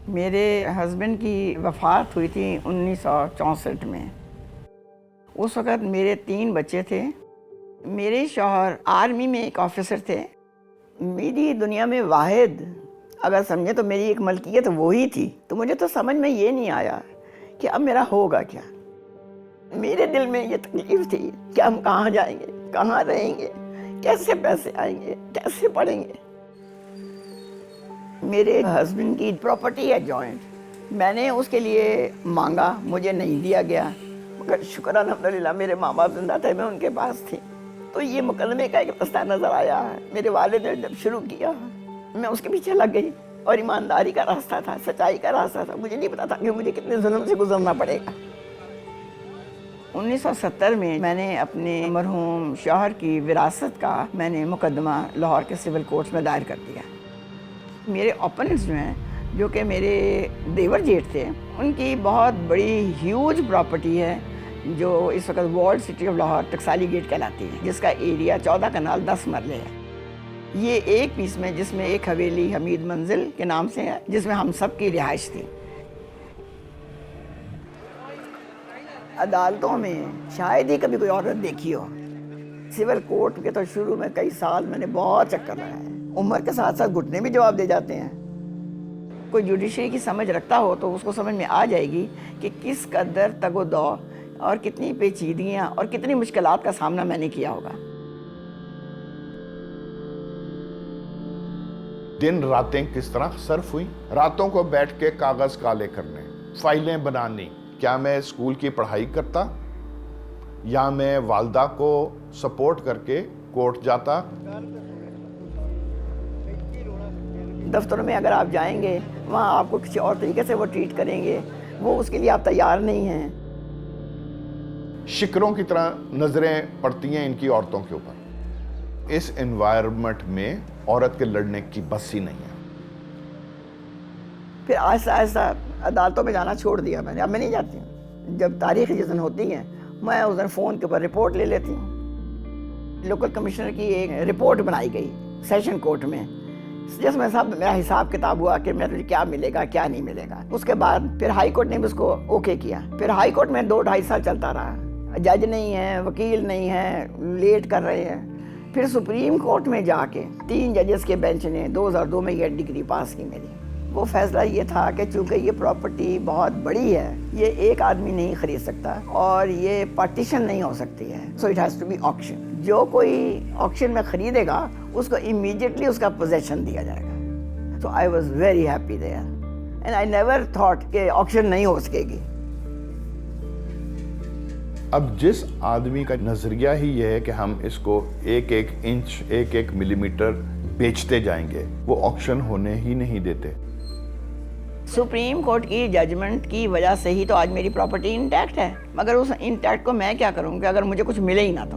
मेरे हस्बैंड की वफ़ात हुई थी 1964 में। उस वक़्त मेरे 3 बच्चे थे। मेरे शौहर आर्मी में एक ऑफ़िसर थे। मेरी दुनिया में वाहिद अगर समझे तो मेरी एक मलकियत वो ही थी। तो मुझे तो समझ में ये नहीं आया कि अब मेरा होगा क्या। मेरे दिल में ये तकलीफ़ थी कि हम कहाँ जाएंगे, कहाँ रहेंगे, कैसे पैसे आएंगे, कैसे पढ़ेंगे। मेरे हस्बैंड की प्रॉपर्टी है जॉइंट। मैंने उसके लिए मांगा, मुझे नहीं दिया गया, मगर शुक्र अल्हम्दुलिल्लाह मेरे माँ बाप जिंदा थे, मैं उनके पास थी। तो ये मुकदमे का एक रास्ता नज़र आया। मेरे वालिद ने जब शुरू किया मैं उसके पीछे लग गई, और ईमानदारी का रास्ता था, सच्चाई का रास्ता था। मुझे नहीं पता था कि मुझे कितने जुल्म से गुजरना पड़ेगा। 1970 में मैंने अपने मरहूम शौहर की विरासत का मैंने मुकदमा लाहौर के सिविल कोर्ट्स में दायर कर दिया। मेरे ओपोनेंट्स जो हैं, जो कि मेरे देवर जेठ थे, उनकी बहुत बड़ी ह्यूज प्रॉपर्टी है जो इस वक्त walled city of Lahore Taksali gate कहलाती है, जिसका एरिया 14 कनाल 10 मरले है। ये एक पीस में जिसमें एक हवेली हमीद मंजिल के नाम से है, जिसमें हम सब की रिहाइश थी। अदालतों में शायद ही कभी कोई औरत देखी हो। सिविल कोर्ट के तो शुरू में कई साल मैंने बहुत चक्कर लगाए। उम्र के साथ साथ घुटने भी जवाब दे जाते हैं। कोई जुडिशरी की समझ रखता हो तो उसको समझ में आ जाएगी कि किस कदर तगोदौ और कितनी पेचीदगियाँ और कितनी मुश्किलात का सामना मैंने किया होगा। दिन रातें किस तरह सर्फ हुई। रातों को बैठ के कागज काले करने, फाइलें बनानी। क्या मैं स्कूल की पढ़ाई करता या मैं वालदा को सपोर्ट करके कोर्ट जाता। दफ्तरों में अगर आप जाएंगे, वहाँ आपको किसी और तरीके से वो ट्रीट करेंगे, वो उसके लिए आप तैयार नहीं हैं। शिकरों की तरह नजरें पड़ती हैं इनकी औरतों के ऊपर। इस एनवायरनमेंट में औरत के लड़ने की बस ही नहीं है। फिर आहिस्ता आहिस्ता अदालतों में जाना छोड़ दिया मैंने। अब मैं नहीं जाती हूँ। जब तारीख जिस दिन होती है, मैं उस दिन फ़ोन के ऊपर रिपोर्ट ले लेती हूँ। लोकल कमिश्नर की एक रिपोर्ट बनाई गई सेशन कोर्ट में, जिसमें सब मेरा हिसाब किताब हुआ कि मेरे क्या मिलेगा क्या नहीं मिलेगा। उसके बाद फिर हाई कोर्ट ने भी उसको ओके किया। फिर हाई कोर्ट में 2-2.5 साल चलता रहा। जज नहीं है, वकील नहीं है, लेट कर रहे हैं। फिर सुप्रीम कोर्ट में जाके 3 जजेस के बेंच ने 2002 में ये डिग्री पास की मेरी। वो फैसला ये था कि चूँकि ये प्रॉपर्टी बहुत बड़ी है, ये एक आदमी नहीं खरीद सकता और ये पार्टीशन नहीं हो सकती है, so it has to be auction. जो कोई ऑक्शन में खरीदेगा उसको इमीडिएटली उसका पोजेशन दिया जाएगा। So I was very happy there and I never thought कि ऑक्शन नहीं हो सकेगी। अब जिस आदमी का नजरिया ही यह है कि हम इसको 1-1 इंच 1-1 मिलीमीटर बेचते जाएंगे, वो ऑक्शन होने ही नहीं देते। सुप्रीम कोर्ट की जजमेंट की वजह से ही तो आज मेरी प्रॉपर्टी इंटैक्ट है, मगर उस इंटैक्ट को मैं क्या करूँगी अगर मुझे कुछ मिले ही ना तो।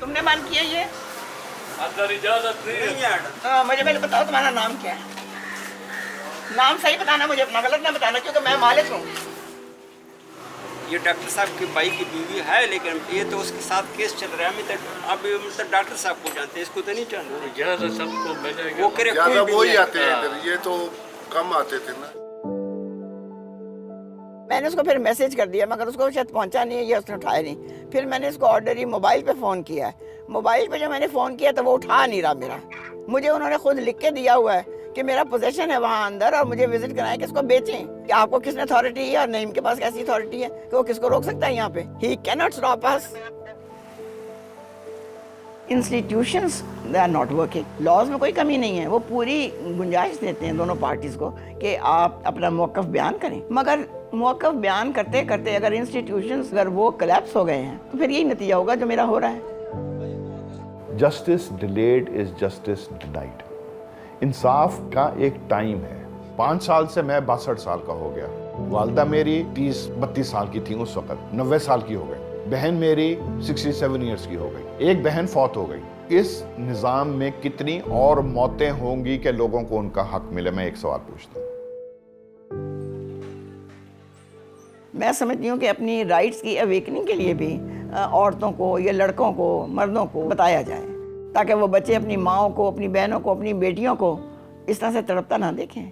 तुमने बंद किया ये? अंदर इजाजत नहीं है। हाँ, मुझे पहले बताओ तुम्हारा नाम क्या है? नाम सही बताना मुझे, अपना गलत ना बताना, क्योंकि मैं मालिक हूँ। ये डॉक्टर साहब की भाई की बीवी है, लेकिन ये तो उसके साथ केस चल रहा है। अभी तक अभी मतलब डॉक्टर साहब को जानते हैं, इसको तो नहीं जानते। इजाजत सबको मिलेगी। वो करे ज्यादा कोई भी वो ही नहीं आते हैं इधर, ये तो कम आते थे ना। मैंने उसको फिर मैसेज कर दिया, मगर उसको शायद पहुंचा नहीं है या उसने उठाया नहीं। फिर मैंने इसको ऑर्डरी मोबाइल पे फ़ोन किया। मोबाइल पे जब मैंने फ़ोन किया तो वो उठा नहीं रहा मेरा। मुझे उन्होंने खुद लिख के दिया हुआ है कि मेरा पोजेशन है वहाँ अंदर और मुझे विजिट कराएं कि इसको बेचें। कि आपको किसने अथॉरिटी है और नईम के पास कैसी अथॉरिटी है कि वो किसको रोक सकता है यहाँ पे। He can not stop us. Institutions they are not working. Laws में कोई कमी नहीं है, वो पूरी गुंजाइश देते हैं दोनों पार्टीज को कि आप अपना मौक़िफ़ बयान करें, मगर मौक़िफ़ बयान करते करते अगर इंस्टीट्यूशंस अगर वो कोलैप्स हो गए हैं तो फिर यही नतीजा होगा जो मेरा हो रहा है। Justice delayed is justice denied. इंसाफ का एक टाइम है। 5 साल से मैं 62 साल का हो गया। वालदा मेरी 30-32 साल की थी उस वक्त, 90 साल की हो गई। बहन मेरी 67 इयर्स की हो गई, एक बहन फौत हो गई। इस निज़ाम में कितनी और मौतें होंगी कि लोगों को उनका हक मिले? मैं एक सवाल पूछता हूँ। मैं समझती हूँ कि अपनी राइट्स की अवेकनिंग के लिए भी औरतों को या लड़कों को, मर्दों को बताया जाए, ताकि वो बच्चे अपनी माँओं को, अपनी बहनों को, अपनी बेटियों को इस तरह से तड़पता ना देखें।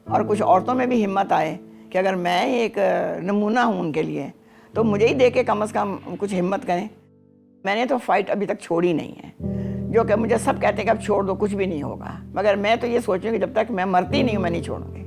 और कुछ औरतों में भी हिम्मत आए कि अगर मैं एक नमूना हूँ उनके लिए, तो मुझे ही देख के कम से कम कुछ हिम्मत करें। मैंने तो फाइट अभी तक छोड़ी नहीं है, जो कि मुझे सब कहते हैं कि अब छोड़ दो, कुछ भी नहीं होगा, मगर मैं तो ये सोचूं कि जब तक मैं मरती नहीं हूँ मैं नहीं छोड़ूंगी।